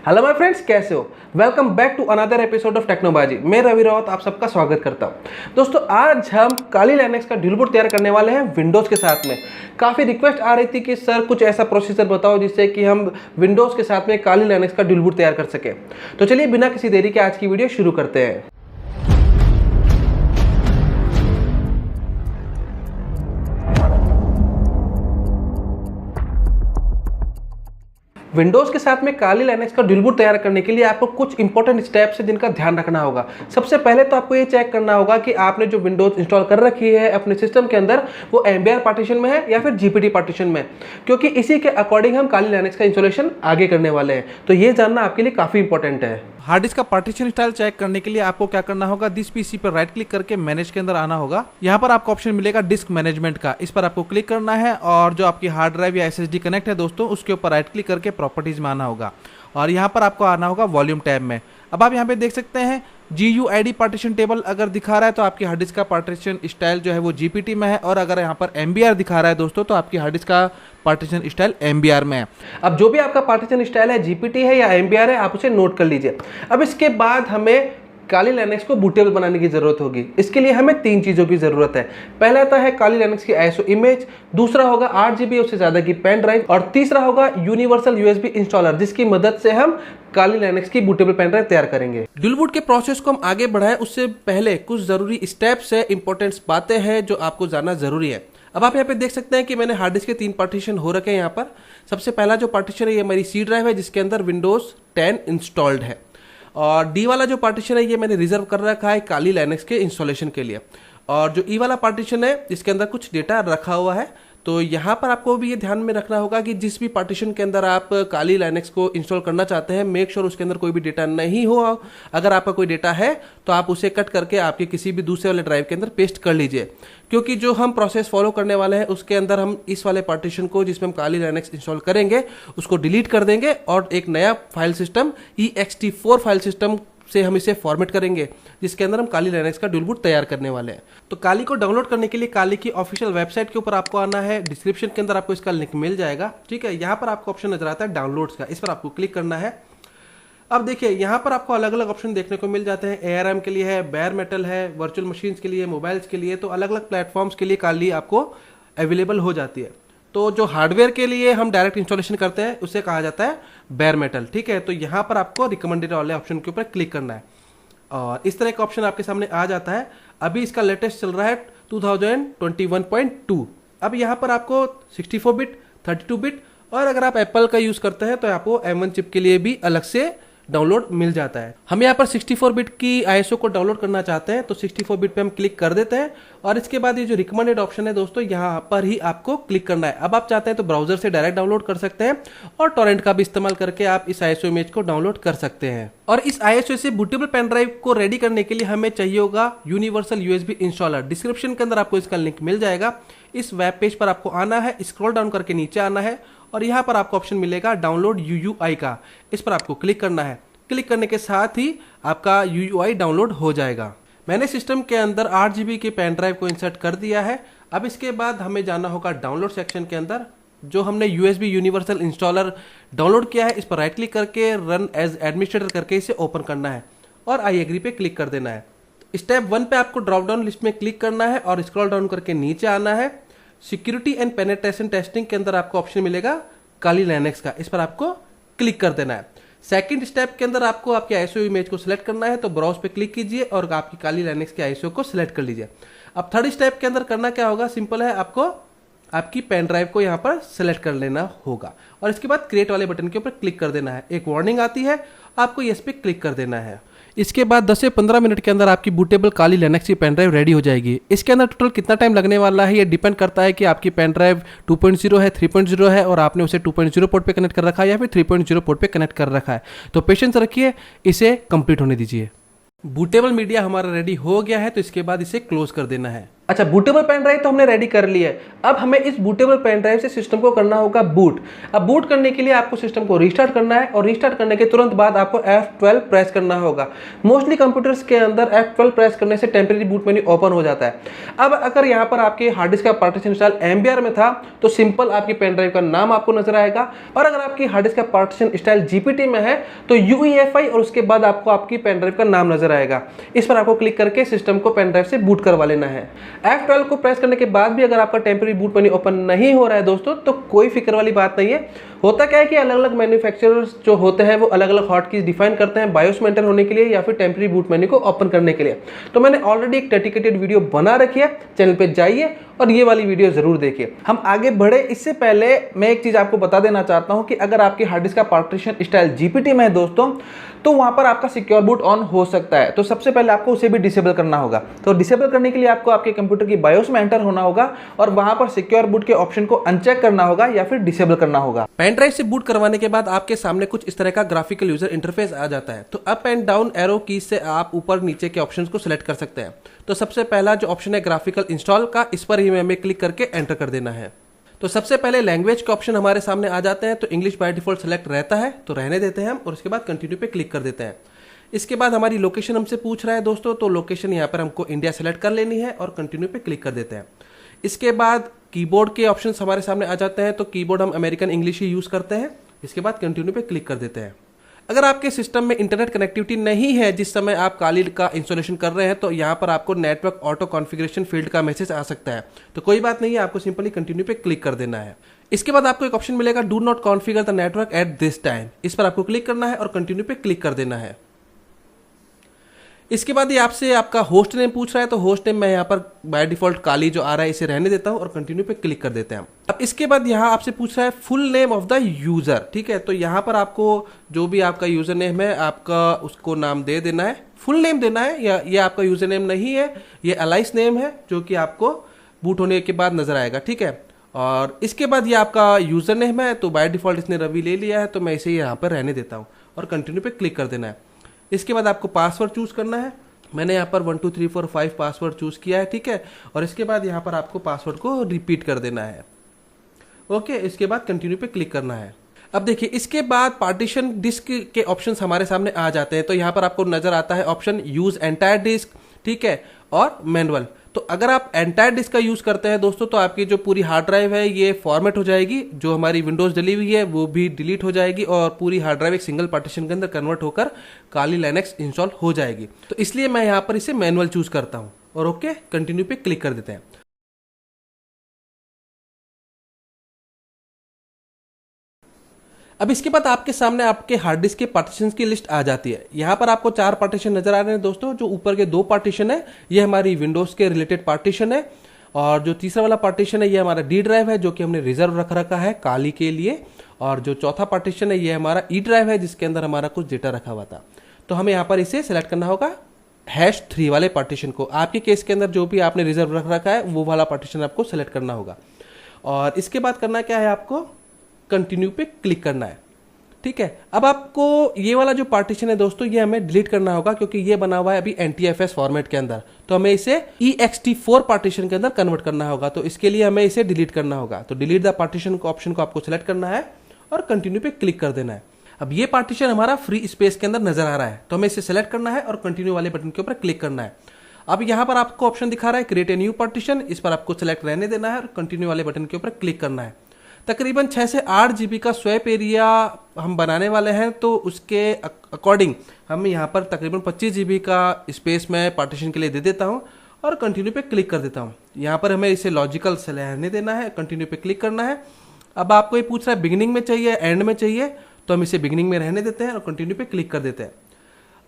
Hello my friends, कैसे हो? Welcome back to another episode of Technobaazi. मैं रवि रावत आप सबका स्वागत करता हूं। दोस्तों, आज हम काली लाइनेक्स का ड्यूल बूट तैयार करने वाले हैं विंडोज़ के साथ में। काफ़ी रिक्वेस्ट आ रही थी कि सर कुछ ऐसा प्रोसीजर बताओ जिससे कि हम विंडोज़ के साथ में काली लाइनेक्स का ड्यूल बूट तैयार कर सके। तो चलिए बिना किसी देरी के आज की वीडियो शुरू करते हैं। विंडोज़ के साथ में काली लाइनेक्स का ड्यूल बूट तैयार करने के लिए आपको कुछ इंपॉर्टेंट स्टेप्स हैं जिनका ध्यान रखना होगा। सबसे पहले तो आपको ये चेक करना होगा कि आपने जो विंडोज़ इंस्टॉल कर रखी है अपने सिस्टम के अंदर वो एमबीआर पार्टीशन में है या फिर जीपीटी पार्टीशन में, क्योंकि इसी के अकॉर्डिंग हम काली लाइनेक्स का इंस्टॉलेशन आगे करने वाले हैं। तो ये जानना आपके लिए काफ़ी इंपॉर्टेंट है। हार्ड डिस्क का पार्टीशन स्टाइल चेक करने के लिए आपको क्या करना होगा, दिस पीसी पर राइट क्लिक करके मैनेज के अंदर आना होगा। यहाँ पर आपको ऑप्शन मिलेगा डिस्क मैनेजमेंट का, इस पर आपको क्लिक करना है और जो आपकी हार्ड ड्राइव या एसएसडी कनेक्ट है दोस्तों उसके ऊपर राइट क्लिक करके प्रॉपर्टीज में आना होगा और यहाँ पर आपको आना होगा वॉल्यूम टैब में। अब आप यहाँ पे देख सकते हैं GUID पार्टीशन टेबल अगर दिखा रहा है तो आपकी हार्ड डिस्क का पार्टीशन स्टाइल जो है वो जीपीटी में है, और अगर यहाँ पर MBR दिखा रहा है दोस्तों तो आपकी हार्ड डिस्क का पार्टीशन स्टाइल MBR में है। अब जो भी आपका पार्टीशन स्टाइल है जीपीटी है या MBR है, आप उसे नोट कर लीजिए। अब इसके बाद हमें काली लाइनेक्स को बूटेबल बनाने की जरूरत होगी। इसके लिए हमें 3 चीज़ों की ज़रूरत है। पहला आता है काली लाइनेक्स की ISO इमेज, दूसरा होगा 8 GB उससे ज़्यादा की पेन ड्राइव, और तीसरा होगा यूनिवर्सल USB इंस्टॉलर जिसकी मदद से हम काली लाइनेक्स की बूटेबल पेन ड्राइव तैयार करेंगे। ड्यूल बूट के प्रोसेस को हम आगे बढ़ाएं उससे पहले कुछ ज़रूरी स्टेप्स है, इंपॉर्टेंट बातें हैं जो आपको जानना ज़रूरी है। अब आप यहाँ पे देख सकते हैं कि मैंने हार्ड डिस्क के 3 पार्टीशन हो रखे हैं। यहाँ पर सबसे पहला जो पार्टीशन है ये मेरी C ड्राइव है जिसके अंदर विंडोज़ 10 इंस्टॉल्ड है, और डी वाला जो पार्टीशन है ये मैंने रिजर्व कर रखा है काली लाइनेक्स के इंस्टॉलेशन के लिए, और जो ई वाला पार्टीशन है इसके अंदर कुछ डेटा रखा हुआ है। तो यहाँ पर आपको भी ये ध्यान में रखना होगा कि जिस भी पार्टीशन के अंदर आप काली लाइनेक्स को इंस्टॉल करना चाहते हैं मेक श्योर उसके अंदर कोई भी डेटा नहीं हो। अगर आपका कोई डेटा है तो आप उसे कट करके आपके किसी भी दूसरे वाले ड्राइव के अंदर पेस्ट कर लीजिए, क्योंकि जो हम प्रोसेस फॉलो करने वाले हैं उसके अंदर हम इस वाले पार्टीशन को जिसमें हम काली लाइनेक्स इंस्टॉल करेंगे उसको डिलीट कर देंगे और एक नया file system ext4 file system से हम इसे फॉर्मेट करेंगे जिसके अंदर हम काली लाइनेक्स का ड्यूल बूट तैयार करने वाले हैं। तो काली को डाउनलोड करने के लिए काली की ऑफिशियल वेबसाइट के ऊपर आपको आना है। डिस्क्रिप्शन के अंदर आपको इसका लिंक मिल जाएगा, ठीक है। यहाँ पर आपको ऑप्शन नजर आता है डाउनलोड्स का, इस पर आपको क्लिक करना है। अब देखिए यहाँ पर आपको अलग अलग ऑप्शन देखने को मिल जाते हैं। ARM के लिए है, बेयर मेटल है, वर्चुअल मशीन्स के लिए, मोबाइल्स के लिए, तो अलग अलग प्लेटफॉर्म्स के लिए काली आपको अवेलेबल हो जाती है। तो जो हार्डवेयर के लिए हम डायरेक्ट इंस्टॉलेशन करते हैं उसे कहा जाता है बेयर मेटल, ठीक है। तो यहाँ पर आपको रिकमेंडेड वाले ऑप्शन के ऊपर क्लिक करना है और इस तरह का ऑप्शन आपके सामने आ जाता है। अभी इसका लेटेस्ट चल रहा है 2021.2। अब यहाँ पर आपको 64 बिट, 32 बिट, और अगर आप एप्पल का यूज़ करते हैं तो आपको M1 चिप के लिए भी अलग से डाउनलोड मिल जाता है। हम यहाँ पर 64 बिट की ISO को डाउनलोड करना चाहते हैं तो 64 बिट पे हम क्लिक कर देते हैं, और इसके बाद ये जो रिकमेंडेड ऑप्शन है दोस्तों यहाँ पर ही आपको क्लिक करना है। अब आप चाहते हैं तो ब्राउजर से डायरेक्ट डाउनलोड कर सकते हैं और टोरेंट का भी इस्तेमाल करके आप इस ISO इमेज को डाउनलोड कर सकते हैं। और इस ISO से बूटेबल पेन ड्राइव को रेडी करने के लिए हमें चाहिए होगा यूनिवर्सल USB इंस्टॉलर। डिस्क्रिप्शन के अंदर आपको इसका लिंक मिल जाएगा। इस वेब पेज पर आपको आना है, स्क्रॉल डाउन करके नीचे आना है और यहाँ पर आपको ऑप्शन मिलेगा डाउनलोड UUI का, इस पर आपको क्लिक करना है। क्लिक करने के साथ ही आपका UUI डाउनलोड हो जाएगा। मैंने सिस्टम के अंदर 8 GB की पेन ड्राइव को इंसर्ट कर दिया है। अब इसके बाद हमें जाना होगा डाउनलोड सेक्शन के अंदर। जो हमने USB यूनिवर्सल इंस्टॉलर डाउनलोड किया है इस पर राइट क्लिक करके रन एज एडमिनिस्ट्रेटर करके इसे ओपन करना है और आई एग्री पे क्लिक कर देना है। स्टेप 1 पे आपको ड्रॉप डाउन लिस्ट में क्लिक करना है और स्क्रॉल डाउन करके नीचे आना है। सिक्योरिटी एंड पेनिट्रेशन टेस्टिंग के अंदर आपको ऑप्शन मिलेगा काली लाइनेक्स का, इस पर आपको क्लिक कर देना है। सेकंड स्टेप के अंदर आपको आपकी ISO इमेज को सिलेक्ट करना है, तो ब्राउज पे क्लिक कीजिए और आपकी काली लाइनेक्स के ISO को सिलेक्ट कर लीजिए। अब थर्ड स्टेप के अंदर करना क्या होगा, सिंपल है, आपको आपकी पेन ड्राइव को यहाँ पर सिलेक्ट कर लेना होगा और इसके बाद क्रिएट वाले बटन के ऊपर क्लिक कर देना है। एक वार्निंग आती है, आपको यस पे क्लिक कर देना है। इसके बाद 10 से 15 मिनट के अंदर आपकी बूटेबल काली लाइनेक्स की पेन ड्राइव रेडी हो जाएगी। इसके अंदर टोटल कितना टाइम लगने वाला है ये डिपेंड करता है कि आपकी पेन ड्राइव 2.0 है, 3.0 है और आपने उसे 2.0 पोर्ट पे कनेक्ट कर रखा है या फिर 3.0 पोर्ट पे कनेक्ट कर रखा है। तो पेशेंस रखिए, इसे कंप्लीट होने दीजिए। बूटेबल मीडिया हमारा रेडी हो गया है तो इसके बाद इसे क्लोज कर देना है। अच्छा, बूटेबल पेन ड्राइव तो हमने रेडी कर लिया है। अब हमें इस बूटेबल पेन ड्राइव से सिस्टम को करना होगा बूट। अब बूट करने के लिए आपको सिस्टम को रीस्टार्ट करना है और रीस्टार्ट करने के तुरंत बाद आपको F12 प्रेस करना होगा। मोस्टली कंप्यूटर्स के अंदर F12 प्रेस करने से टेम्परेरी बूट मेन्यू ओपन हो जाता है। अब अगर यहाँ पर आपके हार्ड डिस्क का पार्टीशन इंस्टॉल एमबीआर में था तो सिंपल आपकी पेन ड्राइव का नाम आपको नजर आएगा, और अगर आपकी हार्ड डिस्क का पार्टीशन स्टाइल जीपीटी में है तो UEFI और उसके बाद आपको आपकी पेन ड्राइव का नाम नजर आएगा। इस पर आपको क्लिक करके सिस्टम को पेन ड्राइव से बूट करवा लेना है। F12 को प्रेस करने के बाद भी अगर आपका टेम्परेरी बूट मेन्यू ओपन नहीं हो रहा है दोस्तों, तो कोई फिक्र वाली बात नहीं है। होता क्या है कि अलग अलग मैन्युफैक्चरर्स जो होते हैं वो अलग अलग हॉट कीज डिफाइन करते हैं बायोस मेंटेन होने के लिए या फिर टेम्परेरी बूट मेन्यू को ओपन करने के लिए। तो मैंने ऑलरेडी एक डेडिकेटेड वीडियो बना रखी है, चैनल पे जाइए और ये वाली वीडियो जरूर देखिए। हम आगे बढ़े इससे पहले मैं एक चीज आपको बता देना चाहता हूं कि अगर आपकी हार्ड डिस्क का पार्टीशन स्टाइल जीपीटी में है दोस्तों, तो वहां पर आपका सिक्योर बूट ऑन हो सकता है। तो सबसे पहले आपको उसे भी डिसेबल करना होगा। तो डिसेबल करने के लिए आपको आपके कंप्यूटर की बायोस में एंटर होना होगा और वहां पर सिक्योर बूट के ऑप्शन को अनचेक करना होगा या फिर डिसेबल करना होगा। पेन ड्राइव से बूट करवाने के बाद आपके सामने कुछ इस तरह का ग्राफिकल यूजर इंटरफेस आ जाता है। तो अप एंड डाउन एरो की से आप ऊपर नीचे के ऑप्शंस को सिलेक्ट कर सकते हैं। तो सबसे पहला जो ऑप्शन है ग्राफिकल इंस्टॉल का, इस पर ही हमें क्लिक करके एंटर कर देना है। तो सबसे पहले लैंग्वेज के ऑप्शन हमारे सामने आ जाते हैं। तो इंग्लिश बाय डिफॉल्ट सेलेक्ट रहता है, तो रहने देते हैं हम, और उसके बाद कंटिन्यू पे क्लिक कर देते हैं। इसके बाद हमारी लोकेशन हमसे पूछ रहा है दोस्तों, तो लोकेशन यहाँ पर हमको इंडिया सेलेक्ट कर लेनी है और कंटिन्यू पे क्लिक कर देते हैं। इसके बाद कीबोर्ड के ऑप्शंस हमारे सामने आ जाते हैं। तो कीबोर्ड हम अमेरिकन इंग्लिश ही यूज करते हैं। इसके बाद कंटिन्यू पे क्लिक कर देते हैं। अगर आपके सिस्टम में इंटरनेट कनेक्टिविटी नहीं है जिस समय आप काली का इंस्टॉलेशन कर रहे हैं, तो यहाँ पर आपको नेटवर्क ऑटो कॉन्फ़िगरेशन फील्ड का मैसेज आ सकता है। तो कोई बात नहीं है, आपको सिंपली कंटिन्यू पे क्लिक कर देना है। इसके बाद आपको एक ऑप्शन मिलेगा do not configure the network at this time. इस पर आपको क्लिक करना है और कंटिन्यू पे क्लिक कर देना है। इसके बाद ये आपसे आपका होस्ट नेम पूछ रहा है। तो होस्ट नेम मैं यहाँ पर बाय डिफॉल्ट काली जो आ रहा है इसे रहने देता हूँ और कंटिन्यू पे क्लिक कर देते हैं। अब इसके बाद यहाँ आपसे पूछ रहा है full name of the user. ठीक है, तो यहाँ पर आपको जो भी आपका यूजर नेम है आपका उसको नाम दे देना है, फुल नेम देना है। या ये आपका यूजर नेम नहीं है, ये अलाइस नेम है जो कि आपको बूट होने के बाद नजर आएगा। ठीक है, और इसके बाद ये आपका यूजर नेम है। तो बाय डिफॉल्ट इसने रवि ले लिया है, तो मैं इसे यहाँ पर रहने देता हूँ और कंटिन्यू पे क्लिक कर देना है। इसके बाद आपको पासवर्ड चूज करना है। मैंने यहाँ पर 1 2 3 4 5 पासवर्ड चूज किया है। ठीक है, और इसके बाद यहाँ पर आपको पासवर्ड को रिपीट कर देना है। ओके, इसके बाद कंटिन्यू पे क्लिक करना है। अब देखिए इसके बाद पार्टीशन डिस्क के ऑप्शंस हमारे सामने आ जाते हैं। तो यहाँ पर आपको नजर आता है ऑप्शन यूज एंटायर डिस्क, ठीक है, और मैनुअल। तो अगर आप एंटायर डिस्क का यूज करते हैं दोस्तों, तो आपकी जो पूरी हार्ड ड्राइव है ये फॉर्मेट हो जाएगी, जो हमारी विंडोज डली हुई है वो भी डिलीट हो जाएगी और पूरी हार्ड ड्राइव एक सिंगल पार्टीशन के अंदर कन्वर्ट होकर काली लिनक्स इंस्टॉल हो जाएगी। तो इसलिए मैं यहाँ पर इसे मैनुअल चूज करता हूँ और ओके कंटिन्यू पे क्लिक कर देते हैं। अब इसके बाद आपके सामने आपके हार्ड डिस्क के पार्टीशन की लिस्ट आ जाती है। यहाँ पर आपको 4 पार्टीशन नजर आ रहे हैं दोस्तों। जो ऊपर के 2 पार्टीशन है ये हमारी विंडोज के रिलेटेड पार्टीशन है, और जो तीसरा वाला पार्टीशन है ये हमारा डी ड्राइव है जो कि हमने रिजर्व रख रखा है काली के लिए, और जो चौथा पार्टीशन है ये हमारा ई ड्राइव है जिसके अंदर हमारा कुछ डेटा रखा हुआ था। तो हमें यहाँ पर इसे सेलेक्ट करना होगा #3 वाले पार्टीशन को। आपके केस के अंदर जो भी आपने रिजर्व रख रखा है वो वाला पार्टीशन आपको सेलेक्ट करना होगा। और इसके बाद करना क्या है, आपको कंटिन्यू पे क्लिक करना है। ठीक है, अब आपको ये वाला जो पार्टीशन है दोस्तों ये हमें डिलीट करना होगा क्योंकि ये बना हुआ है अभी NTFS फॉर्मेट के अंदर। तो हमें इसे ext4 पार्टीशन के अंदर कन्वर्ट करना होगा। तो इसके लिए हमें इसे डिलीट करना होगा। तो डिलीट द पार्टीशन को ऑप्शन को आपको सेलेक्ट करना है और कंटिन्यू पे क्लिक कर देना है। अब ये पार्टीशन हमारा फ्री स्पेस के अंदर नजर आ रहा है, तो हमें इसे सेलेक्ट करना है और कंटिन्यू वाले बटन के ऊपर क्लिक करना है। अब यहाँ पर आपको ऑप्शन दिखा रहा है क्रिएट ए न्यू पार्टीशन, इस पर आपको सेलेक्ट रहने देना है और कंटिन्यू वाले बटन के ऊपर क्लिक करना है। तकरीबन 6 से 8 GB का स्वैप एरिया हम बनाने वाले हैं, तो उसके अकॉर्डिंग हम यहाँ पर तकरीबन 25 GB का स्पेस मैं पार्टीशन के लिए दे देता हूँ और कंटिन्यू पे क्लिक कर देता हूँ। यहाँ पर हमें इसे लॉजिकल से रहने देना है, कंटिन्यू पे क्लिक करना है। अब आपको ये पूछ रहा है बिगिनिंग में चाहिए एंड में चाहिए, तो हम इसे बिगिनिंग में रहने देते हैं और कंटिन्यू पे क्लिक कर देते हैं।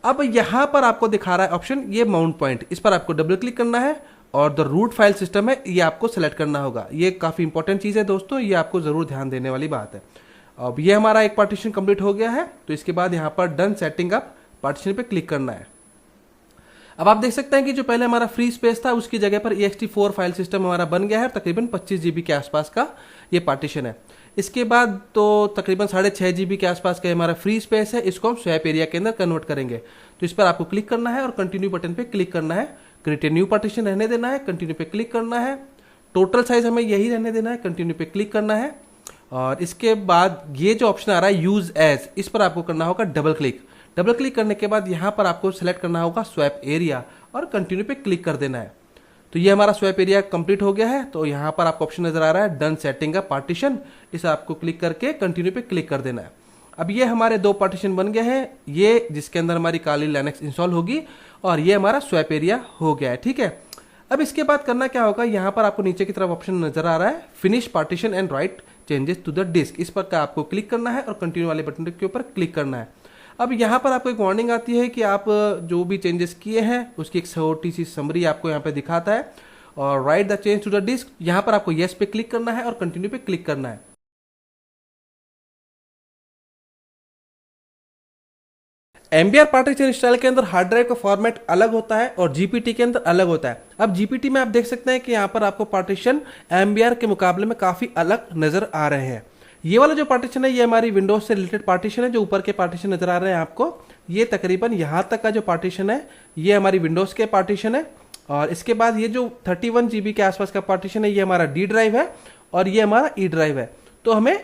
अब यहाँ पर आपको दिखा रहा है ऑप्शन ये माउंट पॉइंट, इस पर आपको डबल क्लिक करना है और द रूट फाइल सिस्टम है ये आपको सेलेक्ट करना होगा। ये काफ़ी इंपॉर्टेंट चीज़ है दोस्तों, ये आपको ज़रूर ध्यान देने वाली बात है। अब ये हमारा एक पार्टीशन कंप्लीट हो गया है, तो इसके बाद यहाँ पर डन सेटिंग अप पार्टीशन पे क्लिक करना है। अब आप देख सकते हैं कि जो पहले हमारा फ्री स्पेस था उसकी जगह पर ext4 फाइल सिस्टम हमारा बन गया है। तकरीबन 25 GB के आसपास का ये पार्टीशन है। इसके बाद तो तकरीबन 6.5 GB के आसपास का हमारा फ्री स्पेस है, इसको हम स्वैप एरिया के अंदर कन्वर्ट करेंगे। तो इस पर आपको क्लिक करना है और कंटिन्यू बटन पे क्लिक करना है। क्रिएट न्यू पार्टीशन रहने देना है, कंटिन्यू पे क्लिक करना है। टोटल साइज हमें यही रहने देना है, कंटिन्यू पे क्लिक करना है। और इसके बाद ये जो ऑप्शन आ रहा है यूज एज, इस पर आपको करना होगा डबल क्लिक। डबल क्लिक करने के बाद यहाँ पर आपको सेलेक्ट करना होगा स्वैप एरिया और कंटिन्यू पे क्लिक कर देना है। तो ये हमारा स्वैप एरिया कंप्लीट हो गया है। तो यहाँ पर आपको ऑप्शन नजर आ रहा है डन सेटिंग अ पार्टीशन, इसे आपको क्लिक करके कंटिन्यू पे क्लिक कर देना है। अब ये हमारे 2 पार्टीशन बन गए हैं, ये जिसके अंदर हमारी काली लिनक्स इंस्टॉल होगी और ये हमारा स्वैप एरिया हो गया है। ठीक है, अब इसके बाद करना क्या होगा, यहाँ पर आपको नीचे की तरफ ऑप्शन नजर आ रहा है finish partition and write changes to the disk, इस पर का आपको क्लिक करना है और कंटिन्यू वाले बटन के ऊपर क्लिक करना है। अब यहाँ पर आपको एक वार्निंग आती है कि आप जो भी चेंजेस किए हैं उसकी एक छोटी सी समरी आपको यहाँ पे दिखाता है। और write the change to the disk, यहाँ पर आपको येस पे क्लिक करना है और कंटिन्यू पे क्लिक करना है। एमबीआर पार्टीशन स्टाइल के अंदर हार्ड ड्राइव का फॉर्मेट अलग होता है और जीपीटी के अंदर अलग होता है। अब जीपीटी में आप देख सकते हैं कि यहाँ पर आपको पार्टीशन एमबीआर के मुकाबले में काफी अलग नजर आ रहे हैं। ये वाला जो पार्टीशन है ये हमारी विंडोज से रिलेटेड पार्टीशन है। जो ऊपर के पार्टीशन नजर आ रहे हैं आपको, ये तकरीबन यहाँ तक का जो पार्टीशन है ये हमारी विंडोज के पार्टीशन है। और इसके बाद ये जो 31 GB के आसपास का पार्टीशन है ये हमारा डी ड्राइव है और ये हमारा ई ड्राइव है। तो हमें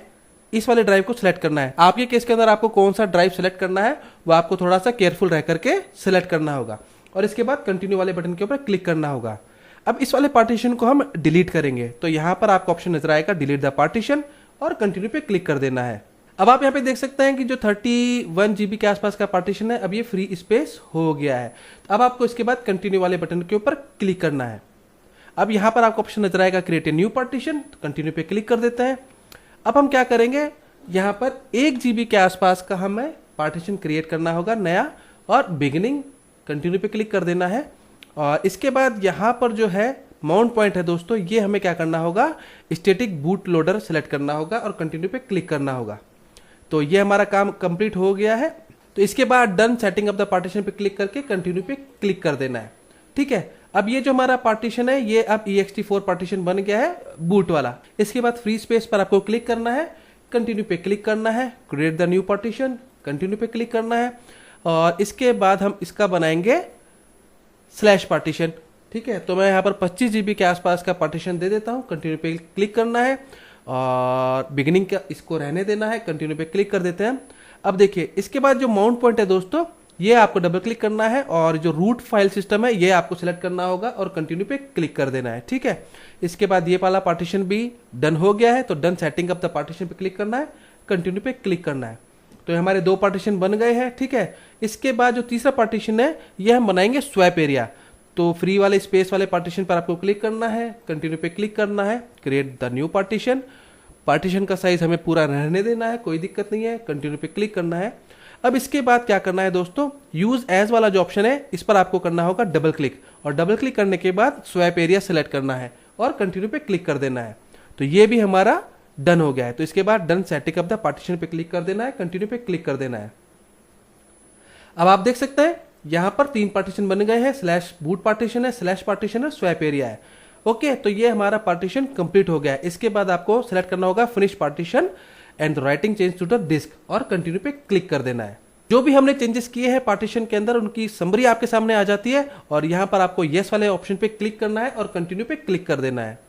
इस वाले ड्राइव को सिलेक्ट करना है। आपके केस के अंदर आपको कौन सा ड्राइव सिलेक्ट करना है वो आपको थोड़ा सा केयरफुल रह करके सिलेक्ट करना होगा और इसके बाद कंटिन्यू वाले बटन के ऊपर क्लिक करना होगा। अब इस वाले पार्टीशन को हम डिलीट करेंगे, तो यहाँ पर आपको ऑप्शन नजर आएगा डिलीट द पार्टीशन और कंटिन्यू पे क्लिक कर देना है। अब आप यहाँ पे देख सकते हैं कि जो 31 GB के आसपास का पार्टीशन है अब ये फ्री स्पेस हो गया है। अब आपको इसके बाद कंटिन्यू वाले बटन के ऊपर क्लिक करना है। अब यहाँ पर आपको ऑप्शन नजर आएगा क्रिएट ए न्यू पार्टीशन, तो कंटिन्यू पे क्लिक कर देते हैं। अब हम क्या करेंगे, यहाँ पर 1 GB के आसपास का हमें पार्टीशन क्रिएट करना होगा नया और बिगिनिंग, कंटिन्यू पे क्लिक कर देना है। और इसके बाद यहाँ पर जो है माउंट पॉइंट है दोस्तों, ये हमें क्या करना होगा, स्टैटिक बूट लोडर सेलेक्ट करना होगा और कंटिन्यू पे क्लिक करना होगा। तो ये हमारा काम कंप्लीट हो गया है। तो इसके बाद done setting up the partition पे क्लिक करके कंटिन्यू पे क्लिक कर देना है। ठीक है, अब ये जो हमारा पार्टीशन है ये अब ext4 पार्टीशन बन गया है बूट वाला। इसके बाद फ्री स्पेस पर आपको क्लिक करना है, कंटिन्यू पे क्लिक करना है, create the new partition, continue पे क्लिक करना है और इसके बाद हम इसका बनाएंगे स्लैश पार्टीशन। ठीक है, तो मैं यहाँ पर 25 GB के आसपास का पार्टीशन दे देता हूँ, कंटिन्यू पे क्लिक करना है और बिगिनिंग का इसको रहने देना है, कंटिन्यू पे क्लिक कर देते हैं। अब देखिए इसके बाद जो माउंट पॉइंट है दोस्तों ये आपको डबल क्लिक करना है और जो रूट फाइल सिस्टम है ये आपको सिलेक्ट करना होगा और कंटिन्यू पे क्लिक कर देना है। ठीक है, इसके बाद ये वाला पार्टीशन भी डन हो गया है, तो done setting up the partition पे क्लिक करना है, कंटिन्यू पे क्लिक करना है। तो हमारे 2 पार्टीशन बन गए हैं। ठीक है, इसके बाद जो तीसरा पार्टीशन है ये हम बनाएंगे स्वैप एरिया। तो फ्री वाले स्पेस वाले पार्टीशन पर आपको क्लिक करना है, कंटिन्यू पे क्लिक करना है, create the new partition. Partition का साइज हमें पूरा रहने देना है, कोई दिक्कत नहीं है, कंटिन्यू पे क्लिक करना है। अब इसके बाद क्या करना है दोस्तों, यूज एज वाला जो ऑप्शन है इस पर आपको करना होगा डबल क्लिक और डबल क्लिक करने के बाद स्वैप एरिया सेलेक्ट करना है और कंटिन्यू पे क्लिक कर देना है। तो ये भी हमारा डन हो गया है। तो इसके बाद done setting up the partition पे क्लिक कर देना है, कंटिन्यू पे क्लिक कर देना है। अब आप देख सकते हैं यहां पर 3 पार्टीशन बन गए हैं, स्लैश बूट पार्टीशन है, स्लैश पार्टीशन है, स्वैप एरिया है। ओके, तो ये हमारा पार्टीशन कंप्लीट हो गया है। इसके बाद आपको सेलेक्ट करना होगा finish partition and writing change to the disk और कंटिन्यू पे क्लिक कर देना है। जो भी हमने चेंजेस किए हैं पार्टीशन के अंदर उनकी समरी आपके सामने आ जाती है और यहां पर आपको येस वाले ऑप्शन पे क्लिक करना है और कंटिन्यू पे क्लिक कर देना है।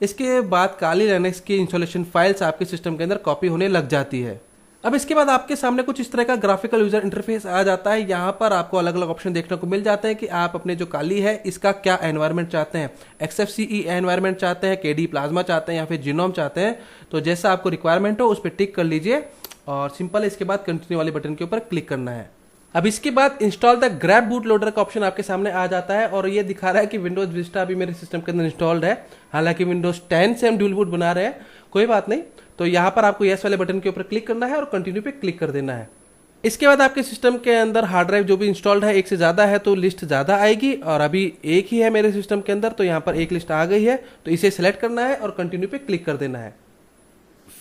इसके बाद काली लिनक्स की इंस्टॉलेशन फाइल्स आपके सिस्टम के अंदर कॉपी होने लग जाती है। अब इसके बाद आपके सामने कुछ इस तरह का ग्राफिकल यूजर इंटरफेस आ जाता है। यहाँ पर आपको अलग अलग ऑप्शन देखने को मिल जाते हैं कि आप अपने जो काली है इसका क्या एनवायरनमेंट चाहते हैं, XFCE एनवायरनमेंट चाहते हैं, KDE प्लाज्मा चाहते हैं या फिर जीनोम चाहते हैं। तो जैसा आपको रिक्वायरमेंट हो उस पर टिक कर लीजिए और सिंपल इसके बाद कंटिन्यू वाले बटन के ऊपर क्लिक करना है। अब इसके बाद install the grab boot loader का ऑप्शन आपके सामने आ जाता है और ये दिखा रहा है कि विंडोज विस्टा अभी मेरे सिस्टम के अंदर इंस्टॉल्ड है। हालांकि विंडोज 10 से हम ड्यूल बूट बना रहे हैं, कोई बात नहीं। तो यहाँ पर आपको यस वाले बटन के ऊपर क्लिक करना है और कंटिन्यू पे क्लिक कर देना है। इसके बाद आपके सिस्टम के अंदर हार्ड ड्राइव जो भी इंस्टॉल्ड है एक से ज़्यादा है तो लिस्ट ज़्यादा आएगी और अभी एक ही है मेरे सिस्टम के अंदर, तो यहाँ पर एक लिस्ट आ गई है। तो इसे सिलेक्ट करना है और कंटिन्यू पे क्लिक कर देना है।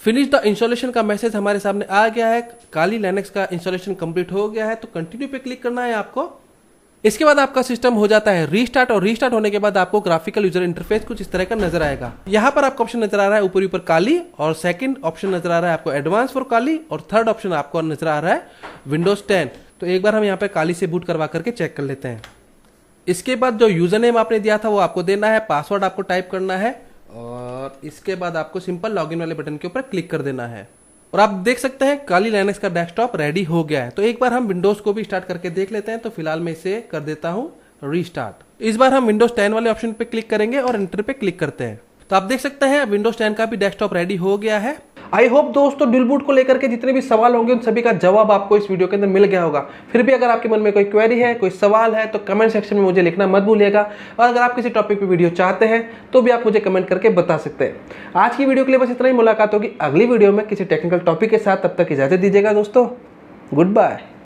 फिनिश द इंस्टॉलेशन का मैसेज हमारे सामने आ गया है, काली लिनक्स का इंस्टॉलेशन कंप्लीट हो गया है। तो कंटिन्यू पे क्लिक करना है आपको इसके बाद आपका सिस्टम हो जाता है रीस्टार्ट, और रीस्टार्ट होने के बाद आपको ग्राफिकल यूजर इंटरफेस कुछ इस तरह का नजर आएगा। यहाँ पर आपको ऑप्शन नजर आ रहा है ऊपर ऊपर काली, और सेकंड ऑप्शन नजर आ रहा है आपको एडवांस फॉर काली, और थर्ड ऑप्शन आपको नजर आ रहा है विंडोज 10। तो एक बार हम यहाँ पे काली से बूट करवा करके चेक कर लेते हैं। इसके बाद जो यूजर नेम आपने दिया था वो आपको देना है, पासवर्ड आपको टाइप करना है, और इसके बाद आपको सिंपल लॉगिन वाले बटन के ऊपर क्लिक कर देना है। और आप देख सकते हैं काली लाइनक्स का डेस्कटॉप रेडी हो गया है। तो एक बार हम विंडोज को भी स्टार्ट करके देख लेते हैं। तो फिलहाल मैं इसे कर देता हूं रीस्टार्ट। इस बार हम विंडोज 10 वाले ऑप्शन पे क्लिक करेंगे और एंटर पे क्लिक करते हैं। तो आप देख सकते हैं विंडोज 10 का भी डेस्कटॉप रेडी हो गया है। आई होप दोस्तों ड्यूल बूट को लेकर के जितने भी सवाल होंगे उन सभी का जवाब आपको इस वीडियो के अंदर मिल गया होगा। फिर भी अगर आपके मन में कोई क्वेरी है, कोई सवाल है, तो कमेंट सेक्शन में मुझे लिखना मत भूलिएगा। और अगर आप किसी टॉपिक पे वीडियो चाहते हैं तो भी आप मुझे कमेंट करके बता सकते हैं। आज की वीडियो के लिए बस इतना ही। मुलाकात होगी अगली वीडियो में किसी टेक्निकल टॉपिक के साथ। तब तक इजाजत दीजिएगा दोस्तों। Good bye.